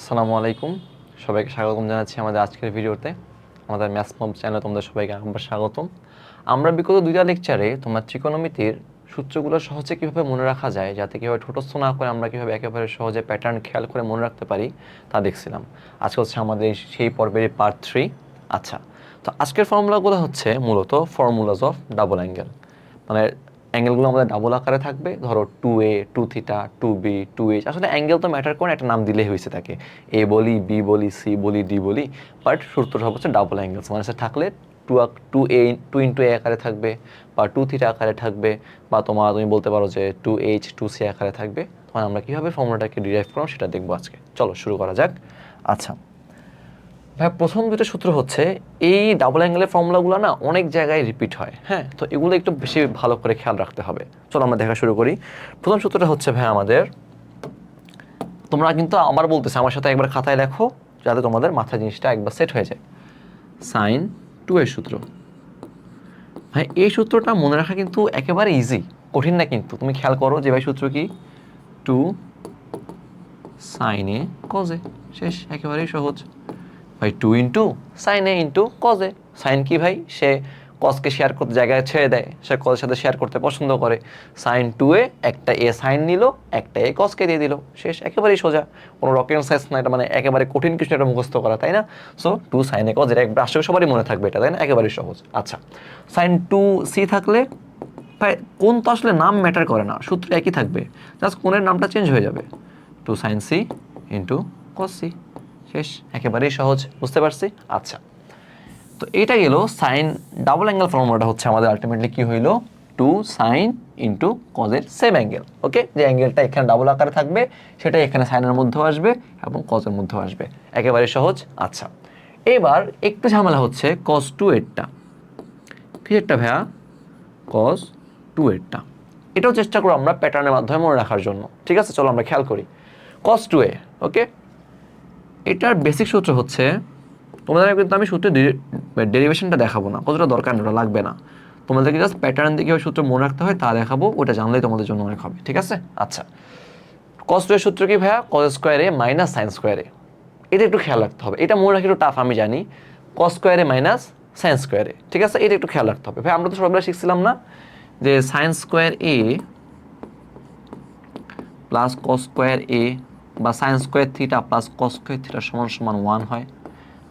আসসালামু আলাইকুম, সবাইকে স্বাগতম জানাচ্ছি আমাদের আজকের ভিডিওতে। আমাদের ম্যাথস মব চ্যানেলে তোমাদের সবাইকে আবার স্বাগতম। আমরা বিগত দুইটা লেকচারে তোমার ত্রিকোণমিতির সূত্রগুলো সহজে কীভাবে মনে রাখা যায়, যাতে কীভাবে ঠোঁটস্থ না করে আমরা কীভাবে একেবারে সহজে প্যাটার্ন খেয়াল করে মনে রাখতে পারি তা দেখছিলাম। আজকে হচ্ছে আমাদের সেই পর্বের পার্ট 3। আচ্ছা, তো আজকের ফর্মুলাগুলো হচ্ছে মূলত ফর্মুলাজ অফ ডাবল অ্যাঙ্গেল। মানে অ্যাঙ্গেলগুলো আমাদের ডাবল আকারে থাকবে, ধরো 2a, 2θ, 2b, 2h। আসলে অ্যাঙ্গেল তো ম্যাটার করে, একটা নাম দিলেই হয়েছে তাকে, এ বলি, বি বলি, সি বলি, ডি বলি, বাট সূত্রটা হচ্ছে ডাবল অ্যাঙ্গেলস। মানে থাকলে টু ইন্টু এ আকারে থাকবে, বা 2θ আকারে থাকবে, বা তুমি বলতে পারো যে 2h, 2c আকারে থাকবে। তখন আমরা কীভাবে ফর্মুলাটাকে ডিরাইভ করব সেটা দেখবো আজকে। চলো শুরু করা যাক। আচ্ছা ভাই, প্রথম দুটো সূত্র হচ্ছে, এই ডাবল অ্যাঙ্গেলের ফর্মুলাগুলো না অনেক জায়গায় রিপিট হয়, হ্যাঁ, তো এগুলো একটু বেশি ভালো করে খেয়াল রাখতে হবে। চলো আমরা দেখা শুরু করি। প্রথম সূত্রটা হচ্ছে ভাই আমাদের, তোমরা কিন্তু আবার বলতেছে আমার সাথে একবার খাতায় লেখো, যাতে তোমাদের মাথায় জিনিসটা একবার সেট হয়ে যায়। সাইন 2 এর সূত্র। ভাই এই সূত্রটা মনে রাখা কিন্তু একেবারে ইজি, কঠিন না কিন্তু। তুমি খেয়াল করো যে ভাই সূত্র কি, 2 সাইন এ কজ এ, শেষ, একেবারেই সহজ ভাই। 2 into sine A into cos A. Sine কি ভাই, সে কজকে শেয়ার করতে জায়গায় ছেড়ে দেয়, সে কজের সাথে শেয়ার করতে পছন্দ করে। সাইন 2 এ একটা এ সাইন নিল, একটা এ কজকে দিয়ে দিল, শেষ, একেবারেই সোজা। কোনো রকেট সায়েন্স না এটা, মানে একেবারে কঠিন কিছু এটা মুখস্থ করা, তাই না? সো 2 সাইন এ কজ, এটা আশা করি সবারই মনে থাকবে এটা, তাই না? একেবারেই সহজ। আচ্ছা, সাইন 2 সি থাকলে ভাই কোন তো আসলে নাম ম্যাটার করে না, সূত্র একই থাকবে, জাস্ট কোণের নামটা চেঞ্জ হয়ে যাবে। 2 sine C into cos C, শেষ, একেবারেই সহজ, বুঝতে পারছি। আচ্ছা, তো এটা গেল সাইন ডাবল অ্যাঙ্গেল ফর্মুলাটা হচ্ছে আমাদের আলটিমেটলি কি হইল, 2 সাইন ইন্টু কজের সেম অ্যাঙ্গেল। ওকে, যে অ্যাঙ্গেলটা এখানে ডাবল আকারে থাকবে সেটা এখানে সাইনের মধ্যেও আসবে এবং কজের মধ্যেও আসবে, একেবারে সহজ। আচ্ছা, এবার একটু ঝামেলা হচ্ছে কজ 2 এরটা। কি একটা ভাইয়া, কজ 2 এরটা, এটাও চেষ্টা করো আমরা প্যাটার্নের মাধ্যমে মনে রাখার জন্য, ঠিক আছে? চলো আমরা খেয়াল করি। কজ 2 এ, ওকে, এটার বেসিক সূত্র হচ্ছে, তোমাদের কিন্তু আমি সূত্রের ডেরিভেশনটা দেখাবো না, কতটা দরকার না, ওটা লাগবে না। তোমাদেরকে জাস্ট প্যাটার্ন দিয়ে কীভাবে সূত্র মনে রাখতে হয় তা দেখাবো, ওটা জানলেই তোমাদের জন্য অনেক হবে, ঠিক আছে? আচ্ছা, কজ 2 এর সূত্র কি ভাইয়া, কজ স্কোয়ারে মাইনাস সাইন স্কোয়ারে। এটা একটু খেয়াল রাখতে হবে, এটা মনে রাখি একটু টাফ আমি জানি, কজ স্কোয়ারে মাইনাস সাইন স্কোয়ারে, ঠিক আছে? এটা একটু খেয়াল রাখতে হবে ভাই। আমরা তো সবাই শিখছিলাম না যে সাইন স্কোয়ার এ প্লাস কজ স্কোয়ার এ, বা sine square theta plus cos square theta সমান সমান 1 হয়।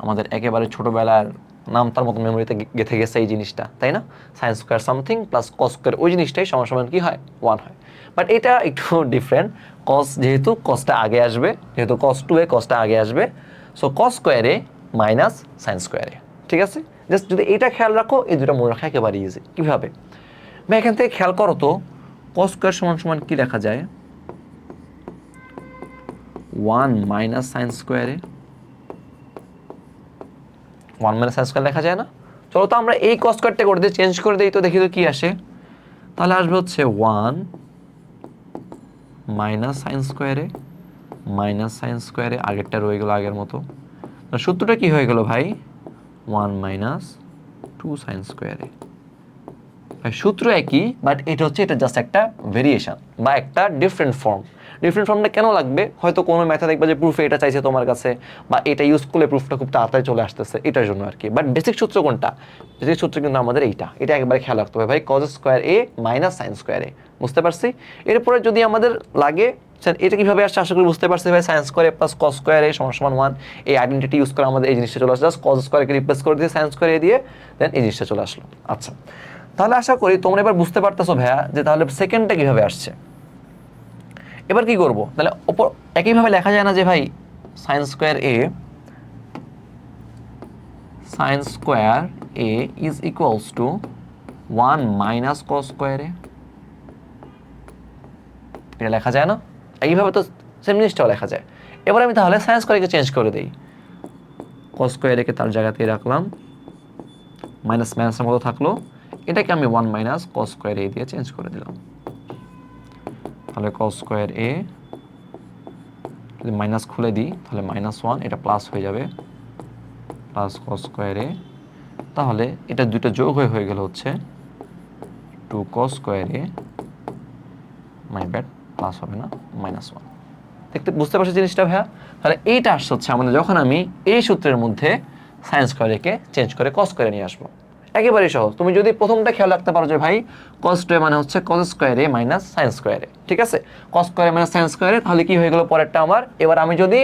আমাদের একেবারে ছোটোবেলার নাম তার মতো মেমোরিতে গেঁথে গেছে এই জিনিসটা, তাই না? Sine square something plus cos square, ওই জিনিসটাই সমান সমান কী হয়, 1 হয়। বাট এটা একটু ডিফারেন্ট, কজ যেহেতু কজটা আগে আসবে, যেহেতু কজ 2 এ কজটা আগে আসবে, সো কজ স্কোয়ারে মাইনাস সাইন স্কোয়ারে, ঠিক আছে? জাস্ট যদি এটা খেয়াল রাখো, এই দুটো মনে রাখা একেবারে ইজি। কীভাবে ভাই, এখান থেকে খেয়াল করো তো, কজ স্কোয়ার সমান সমান কী লেখা যায়, 1 মাইনাস সাইন স্কোয়ারে, 1 মাইনাস সাইন স্কোয়ার লেখা যায় না? চলো তো আমরা এই কস স্কোয়ারটা করে দিই, চেঞ্জ করে দিই, তো দেখি তো কি আসে। তাহলে আসবে হচ্ছে 1 মাইনাস সাইন স্কোয়ারে, মাইনাস সাইন স্কোয়ারে, আগেরটা রয়ে গেল আগের মতো। সূত্রটা কি হয়ে গেল ভাই, 1 মাইনাস 2 সাইন স্কোয়ারে। ভাই সূত্র একই, বাট এটা হচ্ছে, এটা জাস্ট একটা ভেরিয়েশন বা একটা ডিফারেন্ট ফর্ম। ডিফারেন্ট ফর্মটা কেন লাগবে, হয়তো কোনো ম্যাথে দেখবে যে প্রুফে এটা চাইছে তোমার কাছে, বা এটা ইউজ করলে প্রুফটা খুব তাড়াতাড়ি চলে আসতেছে, এটার জন্য আর কি। বাট বেসিক সূত্র কোনটা, বেসিক সূত্র কিন্তু আমাদের এটা একবারে খেয়াল রাখতে হবে ভাই, কজ স্কোয়ার এ মাইনাস সাইন স্কোয়ার এ, বুঝতে পারছি? এরপরে যদি আমাদের লাগে এটা কিভাবে আসছে, আশা করি বুঝতে পারছি ভাই। সাইন স্কোয়ার এ প্লাস কজ স্কোয়ার এ সমান সমান 1, এই আইডেন্টিটি ইউজ করে আমাদের এই জিনিসটা চলে আসছে, জাস্ট কজ স্কোয়ারকে রিপ্লেস করে দিয়ে সাইন স্কোয়ার এ দিয়ে দেন এই জিনিসটা চলে আসলো। আচ্ছা, তাহলে আশা করি তোমরা এবার বুঝতে পারতেছো ভাইয়া যে তাহলে সেকেন্ডটা কিভাবে আসছে। এবার কি করব, তাহলে ওপর একইভাবে লেখা যায় না যে ভাই sine square A, sine square A is equals to 1 minus cos square A, এটা লেখা যায় না? এইভাবে তো সেম জিনিসটাও লেখা যায়। এবার আমি তাহলে সাইন স্কোয়ারকে চেঞ্জ করে দিই, কস স্কোয়ার একে তার জায়গাতেই রাখলাম, মাইনাস মাইনাসের মতো থাকলো, এটাকে আমি 1 মাইনাস কস স্কোয়ার এ দিয়ে চেঞ্জ করে দিলাম। তাহলে কস স্কোয়ার এ যদি মাইনাস খুলে দিই তাহলে -1, এটা প্লাস হয়ে যাবে, প্লাস কস স্কোয়ার এ। তাহলে এটা দুটো যোগ হয়ে গেল হচ্ছে 2 কস square A, my bad, plus হবে না, -1। দেখতে বুঝতে পারছো জিনিসটা ভাইয়া? তাহলে এইটা আসছে হচ্ছে আমাদের যখন আমি এই সূত্রের মধ্যে সাইন স্কোয়ারকে চেঞ্জ করে কস স্কোয়ারে নিয়ে আসবো। একেবারেই সহজ। তুমি যদি প্রথমটা খেয়াল রাখতে পারো যে ভাই কস স্কোয়ার মানে হচ্ছে কস স্কোয়ারে মাইনাস সাইন স্কোয়ারে, ঠিক আছে? কস স্কোয়ারে মাইনাস সাইন স্কোয়ারে, তাহলে কি হয়ে গেল পরেরটা আমার। এবার আমি যদি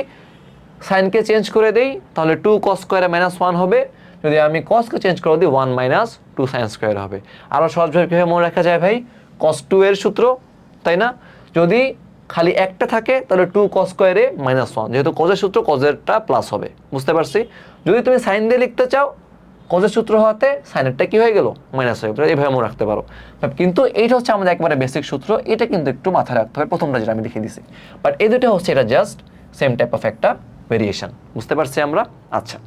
সাইনকে চেঞ্জ করে দেই তাহলে 2 কস স্কোয়ারে মাইনাস 1 হবে। যদি আমি কসকে চেঞ্জ করে দিই 1 মাইনাস 2 সাইন স্কোয়ার হবে। আরও সহজভাবে কীভাবে মনে রাখা যায় ভাই? কস 2 এর সূত্র, তাই না? যদি খালি একটা থাকে তাহলে 2 কস স্কোয়ারে মাইনাস 1, যেহেতু কজের সূত্র কজেরটা প্লাস হবে, বুঝতে পারছি? যদি তুমি সাইন দিয়ে লিখতে চাও কজের সূত্র হওয়াতে সাইনেরটা কি হয়ে গেল মাইনাস হয়ে গেল, এইভাবে মনে রাখতে পারো। কিন্তু এইটা হচ্ছে আমাদের একবারে বেসিক সূত্র, এটা কিন্তু একটু মাথায় রাখতে হবে, প্রথমটা যেটা আমি লিখে দিছি। বাট এই দুটো হচ্ছে এটা জাস্ট সেম টাইপ অফ একটা ভেরিয়েশন, বুঝতে পারছি আমরা? আচ্ছা,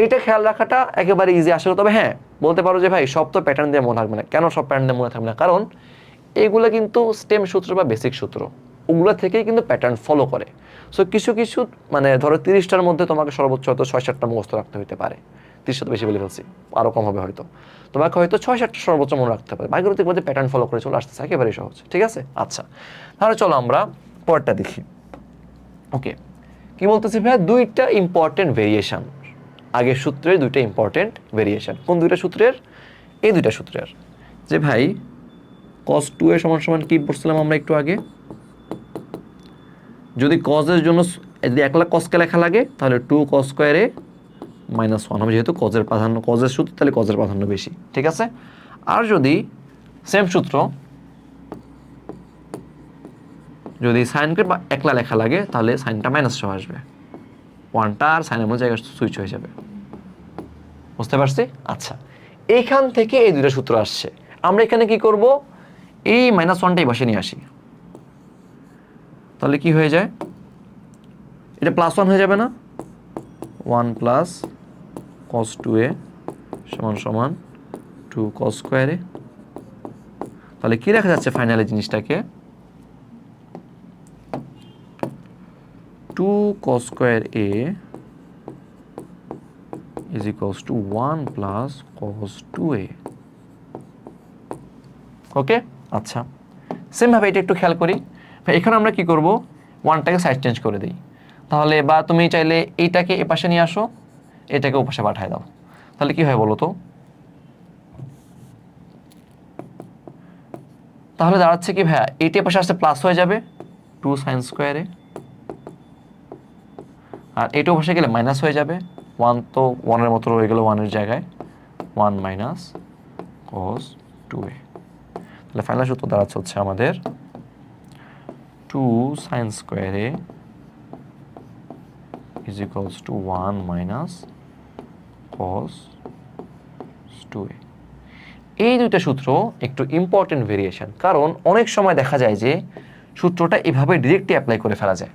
এইটা খেয়াল রাখাটা একেবারে ইজি আসলে। তবে হ্যাঁ, বলতে পারো যে ভাই সব তো প্যাটার্ন দিয়ে মনে থাকবে না। কেন সব প্যাটার্ন দিয়ে মনে থাকবে না? কারণ এগুলো কিন্তু স্টেম সূত্র বা বেসিক সূত্র, ওগুলো থেকেই কিন্তু প্যাটার্ন ফলো করে। সো কিছু কিছু মানে ধরো 30টার মধ্যে তোমাকে সর্বোচ্চ হয়তো 6-7টা মুখস্থ রাখতে হতে পারে। 30টা তো বেশি বলে ফেলছি, আরও কম হবে হয়তো। তোমাকে হয়তো 6-7টা সর্বোচ্চ মনে রাখতে পারে, বাকিগুলো দেখবো যে প্যাটার্ন ফলো করে চলে আসতেছে, একেবারেই সহজ, ঠিক আছে? আচ্ছা, তাহলে চলো আমরা পরেরটা দেখি। ওকে, কি বলতেছি ভাই? দুইটা ইম্পর্টেন্ট ভেরিয়েশন, আগের সূত্রের দুইটা ইম্পর্টেন্ট ভেরিয়েশন। কোন দুইটা সূত্রের? এই দুইটা সূত্রের। যে ভাই cos 2 এর সমান সমান কি পড়ছিলাম আমরা একটু আগে? যদি কজের জন্য যদি 1 লাখ কসকে লেখা লাগে তাহলে 2 কস স্কোয়ারে মাইনাস 1 হবে, যেহেতু কজের প্রাধান্য, কজের সূত্র, তাহলে কজের প্রাধান্য বেশি, ঠিক আছে? আর যদি সেম সূত্র যদি সাইনকে 1 লাখ লেখা লাগে তাহলে সাইনটা মাইনাস সহ আসবে, 1টা আর সাইনের মধ্যে জায়গায় সুইচ হয়ে যাবে, বুঝতে পারছি? আচ্ছা, এইখান থেকে এই দুটো সূত্র আসছে। আমরা এখানে কি করব? এই মাইনাস 1টাই বসে নিয়ে আসি, তাহলে কি হয়ে যায়? এটা প্লাস 1 হয়ে যাবে না? 1 প্লাস cos 2a সমান সমান 2 cos স্কোয়ারে। তাহলে কি দেখা যাচ্ছে ফাইনালি জিনিসটাকে? 2 cos square a is equals to 1 plus cos 2a। ওকে, আচ্ছা, সেমভাবে এটা একটু খেয়াল করি। এখানে আমরা কি করব? 1টাকে সাইড চেঞ্জ করে দিই। তাহলে বা তুমি চাইলে এইটাকে এ পাশে নিয়ে আসো, এটাকে ও পাশে পাঠিয়ে দাও, তাহলে কি হয় বলো তো? তাহলে দাঁড়াচ্ছে কি ভাইয়া, এইটা পাশে আসতে প্লাস হয়ে যাবে 2 সাইন স্কোয়ারে, আর এইটাও পাশে গেলে মাইনাস হয়ে যাবে। 1 তো 1-এর মতো রয়ে গেল 1-এর জায়গায়, 1 মাইনাস cos 2a। তাহলে ফাইনাল সূত্র দাঁড়াচ্ছে হচ্ছে আমাদের 2 সাইন স্কোয়ারে is equals to 1 minus cos 2a। এই দুইটা সূত্র একটু ইম্পর্টেন্ট ভেরিয়েশন, কারণ অনেক সময় দেখা যায় যে সূত্রটা এভাবে ডিরেক্টলি অ্যাপ্লাই করে ফেলা যায়।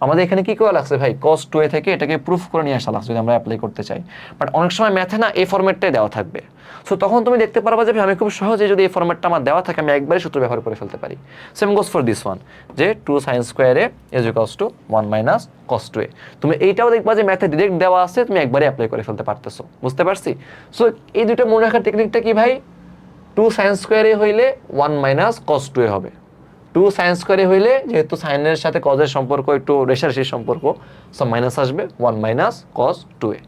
আমাদের এখানে কি করা লাগছে ভাই? cos 2a থেকে এটাকে প্রুফ করে নিয়ে আসা লাগছে যদি আমরা অ্যাপ্লাই করতে চাই। বাট অনেক সময় ম্যাথে না এই ফরম্যাটটাই দেওয়া থাকবে। সো তখন তুমি দেখতে পারবা যে আমি খুব সহজে যদি এই ফরম্যাটটা আমার দেওয়া থাকে আমি একবারে সূত্র ব্যবহার করে ফেলতে পারি। Same goes for this one, যে 2 সাইন স্কোয়ারে is equals to 1 minus cos 2a। তুমি এইটাও দেখবা যে ম্যাথে ডিরেক্ট দেওয়া আছে, তুমি একবারে অ্যাপ্লাই করে ফেলতে পারতেছো, বুঝতে পারছি? সো এই দুইটা মনে রাখার টেকনিকটা কি ভাই? 2 সাইন স্কোয়ারে হইলে 1 মাইনাস cos 2a হবে। 2 সাইন স্কোয়ারে হইলে যেহেতু সাইনের সাথে কজের সম্পর্ক একটু রেশারেশির সম্পর্ক, সো মাইনাস আসবে 1 minus cos 2a।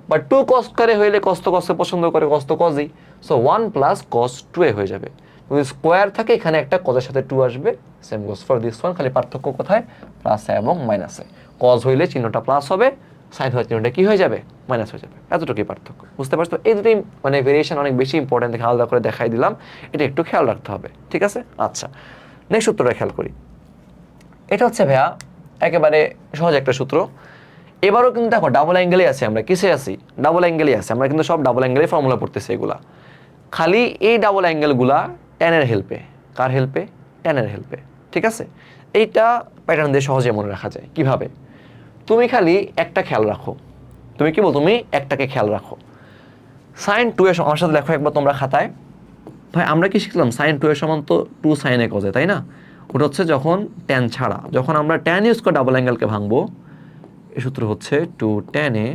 But 2 cos স্কোয়ারে হইলে cos তো cos পছন্দ করে, cos তো cosই, সো 1 প্লাস cos 2a হয়ে যাবে। যদি স্কোয়ার থাকে এখানে একটা cos-এর সাথে 2 আসবে, same goes for this one, খালি পার্থক্য কোথায়? প্লাসে এবং মাইনাসে। cos হইলে চিহ্নটা প্লাস হবে, সাইন হওয়ার চিহ্নটা কি হয়ে যাবে? মাইনাস হয়ে যাবে, এতটুকুই পার্থক্য, বুঝতে পারছো? এই দুটোই মানে ভেরিয়েশন অনেক বেশি ইম্পর্টেন্ট, আলাদা করে দেখাই দিলাম, এটা একটু খেয়াল রাখতে হবে, ঠিক আছে? আচ্ছা, নেক্সট সূত্রটা খেয়াল করি। এটা হচ্ছে ভাইয়া একেবারে সহজ একটা সূত্র। এবারও কিন্তু দেখো ডাবল অ্যাঙ্গেলে আছে, আমরা কিসে আছি? ডাবল অ্যাঙ্গেলে আছে, আমরা কিন্তু সব ডাবল অ্যাঙ্গেলে ফর্মুলা পড়তেছি এগুলা। খালি এই ডাবল অ্যাঙ্গেলগুলা ট্যানের হেল্পে, কার হেল্পে? ট্যানের হেল্পে, ঠিক আছে? এইটা প্যাটার্ন দিয়ে সহজে মনে রাখা যায়। কিভাবে? তুমি খালি একটা খেয়াল রাখো, তুমি কি বল, তুমি একটাকে খেয়াল রাখো। সাইন 2 এর আমার সাথে লেখো একবার তোমরা খাতায়। ভাই আমরা কি শিখলাম? সাইন 2 এর সমান তো 2 সাইন এ কজে, তাই না? ওটা হচ্ছে যখন ট্যান ছাড়া, যখন আমরা ট্যান ইউজ করে ডাবল অ্যাঙ্গেলকে ভাঙবো, এই সূত্র হচ্ছে 2 ট্যান এ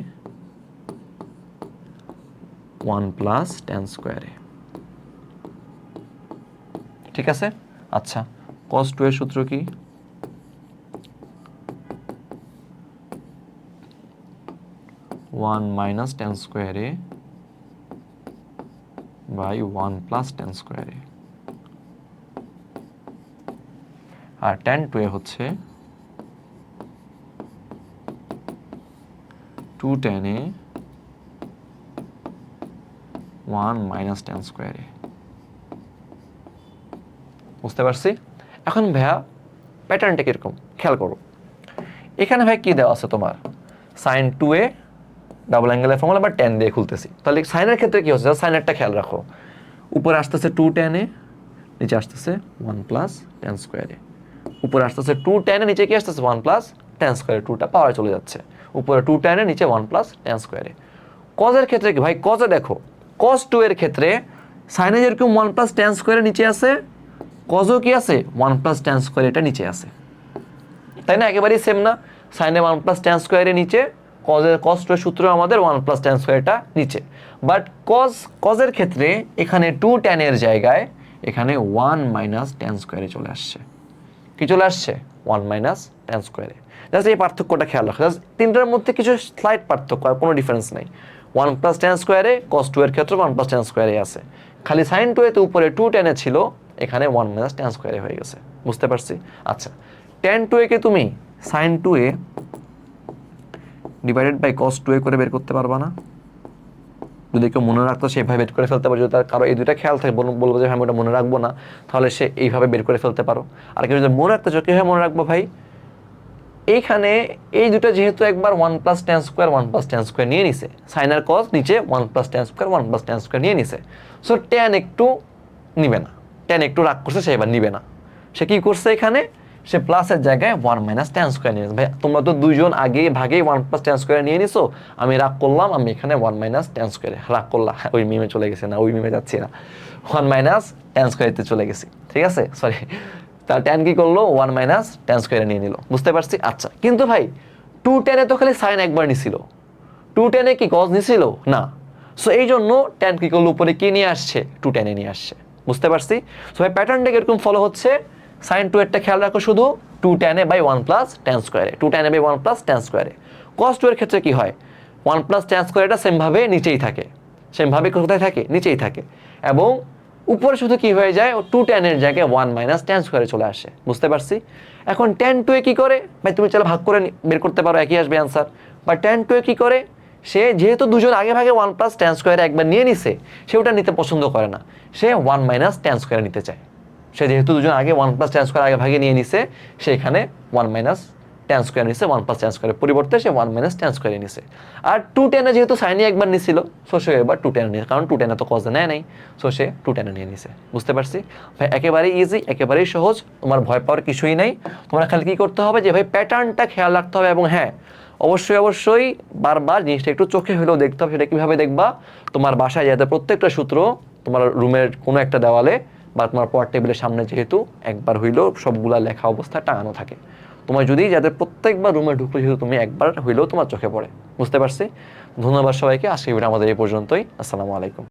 1 প্লাস ট্যান স্কোয়ারে, ঠিক আছে? আচ্ছা, cos 2 এর সূত্র কি? 1 মাইনাস টেন স্কোয়ারে বাই 1 প্লাস টেন স্কোয়ারে, আর tan 2a হচ্ছে 2 tan a 1 মাইনাস টেন স্কোয়ারে। বুঝতে পারছি? এখন ভাইয়া প্যাটার্নটা কিরকম খেয়াল করো। এখানে ভাই কি দেওয়া আছে তোমার, sin 2a ডাবল অ্যাঙ্গেলের ফর্মুলা বা tan দিয়ে খুলতেছি। তাহলে সাইনের ক্ষেত্রে কি হচ্ছে, সাইনেরটা খেয়াল রাখো, উপরে আসতেছে 2 tan a, নিচে আসতেছে 1 প্লাস টেন স্কোয়ারে। উপরে আসতেছে 2 tan a, নিচে কি আসতেছে 1 প্লাস টেন স্কোয়ারে, 2টা পাওয়ার চলে যাচ্ছে, উপরে 2 tan a, নিচে 1 প্লাস টেন স্কোয়ারে। কজের ক্ষেত্রে কি ভাই, কজে দেখো cos 2 এর ক্ষেত্রে সাইনে যেরকম 1 প্লাস টেন স্কোয়ারে নিচে আছে, কজও কি আছে 1 প্লাস টেন স্কোয়ার এটা নিচে আছে, তাই না? একেবারেই সেম না? সাইনে 1 প্লাস টেন স্কোয়ারে নিচে, cos 2 এর সূত্র আমাদের 1 প্লাস টেন স্কোয়ারটা নিচে। বাট কজের ক্ষেত্রে এখানে 2 tan এর জায়গায় এখানে 1 মাইনাস টেন স্কোয়ারে চলে আসছে। কি চলে আসছে? 1 মাইনাস টেন স্কোয়ারে। জাস্ট এই পার্থক্যটা খেয়াল রাখো, জাস্ট তিনটার মধ্যে কিছু স্লাইট পার্থক্য, আর কোনো ডিফারেন্স নেই। 1 প্লাস টেন স্কোয়ারে cos 2 এর ক্ষেত্রে 1 প্লাস টেন স্কোয়ারে আছে, খালি sin 2 এতে উপরে 2 tan এ ছিল, এখানে 1 মাইনাস টেন স্কোয়ারে হয়ে গেছে। বুঝতে পারছি? আচ্ছা, tan 2a কে তুমি sin 2a divided by cos 2a করে বের করতে পারবা না? যদি কেউ মনে রাখতো সেভাবে বের করে ফেলতে পারো। যদি তার কারো এই দুইটা খেয়াল থাকে, বলবো যে আমি ওটা মনে রাখবো না, তাহলে সে এইভাবে বের করে ফেলতে পারো। আর কেউ যদি মনে রাখতে চাও, কীভাবে মনে রাখবো ভাই, এইখানে এই দুটো যেহেতু একবার 1 plus tan square 1 plus tan square নিয়ে নিছে, সাইন আর কস নিচে 1 plus tan square 1 plus tan square নিয়ে নিছে, সো ট্যান একটু নিবে না, ট্যান একটু রাগ করছে, সে এবার নিবে না। সে কি করছে, এখানে সে প্লাসের জায়গায় 1 মাইনাস টেন স্কোয়ার নিয়ে নিছে। ভাই তোমরা তো দুইজন আগে ভাগেই 1 প্লাস টেন স্কোয়ার নিয়ে নিছো, আমি রাগ করলাম, আমি এখানে 1 মাইনাস টেন স্কোয়ারে রাগ করলাম, ওই মিমে চলে গেছে, না ওই মিমে যাচ্ছি না, 1 মাইনাস টেন স্কোয়ারতে চলে গেছি, ঠিক আছে, সরি। তার ট্যান কি করলো, 1 মাইনাস টেন স্কোয়ারে নিয়ে নিল। বুঝতে পারছি? আচ্ছা, কিন্তু ভাই 2 tan এ তো খালি সাইন একবার নিছিল, 2 tan এ কি কজ নিছিল না, সো এই জন্য ট্যান কি করলো, উপরে কি নিয়ে আসছে, 2 tan এ নিয়ে আসছে। বুঝতে পারছি? সো ভাই প্যাটার্নটা এরকম ফলো হচ্ছে, সাইন 2 এরটা খেয়াল রাখো শুধু 2 tan a by 1 plus tan স্কোয়ারে, 2 tan a by 1 plus tan স্কোয়ারে। কস 2 এর ক্ষেত্রে কি হয়, 1 প্লাস টেন স্কোয়ারটা সেমভাবে নিচেই থাকে, সেমভাবে কোথায় থাকে, নিচেই থাকে, এবং উপরে শুধু কি হয়ে যায়, 2 tan এর জায়গায় 1 মাইনাস টেন স্কোয়ারে চলে আসে। বুঝতে পারছি? এখন tan 2 এ কি করে ভাই, তুমি চাইলে ভাগ করে বের করতে পারো, একই আসবে অ্যান্সার। বা tan 2 এ কি করে, সে যেহেতু দুজন আগে ভাগে 1 প্লাস টেন স্কোয়ারে একবার নিয়ে নিছে, সে ওটা নিতে পছন্দ করে না, সে 1 মাইনাস টেন স্কোয়ারে নিতে চায়। সে যেহেতু দুজন আগে 1 প্লাস টেন স্কোয়ার আগে ভাগে নিয়ে নিছে, সে এখানে 1 মাইনাস টেন স্কোয়ার নিছে, 1 প্লাস টেন স্কোয়ারের পরিবর্তে সে 1 মাইনাস টেন স্কোয়ারে নিছে। আর 2 tan এ যেহেতু সাইনে একবার নিছিল, সো সে এবার 2 tan নিয়েছে, কারণ 2 tan এ তো কজে নেয় নাই, সো সে 2 tan নিয়ে নিছে। বুঝতে পারছি ভাই? একেবারেই ইজি, একেবারেই সহজ, তোমার ভয় পাওয়ার কিছুই নাই। তোমরা খালি কি করতে হবে, যে ভাই প্যাটার্নটা খেয়াল রাখতে হবে, এবং হ্যাঁ অবশ্যই অবশ্যই বারবার জিনিসটা একটু চোখে হলেও দেখতে হবে। সেটা কীভাবে দেখবা, তোমার বাসায় যাতে প্রত্যেকটা সূত্র তোমার রুমের কোনো একটা দেওয়ালে বা তোমার পড়ার টেবিলের সামনে যেহেতু একবার হইলেও সবগুলা লেখা অবস্থায় টাঙানো থাকে, তোমার যদি যাতে প্রত্যেকবার রুমে ঢুকলে যেহেতু তুমি একবার হইলেও তোমার চোখে পড়ে। বুঝতে পারছি? ধন্যবাদ সবাইকে, আজকে ভিডিও আমাদের এই পর্যন্তই। আসসালামু আলাইকুম।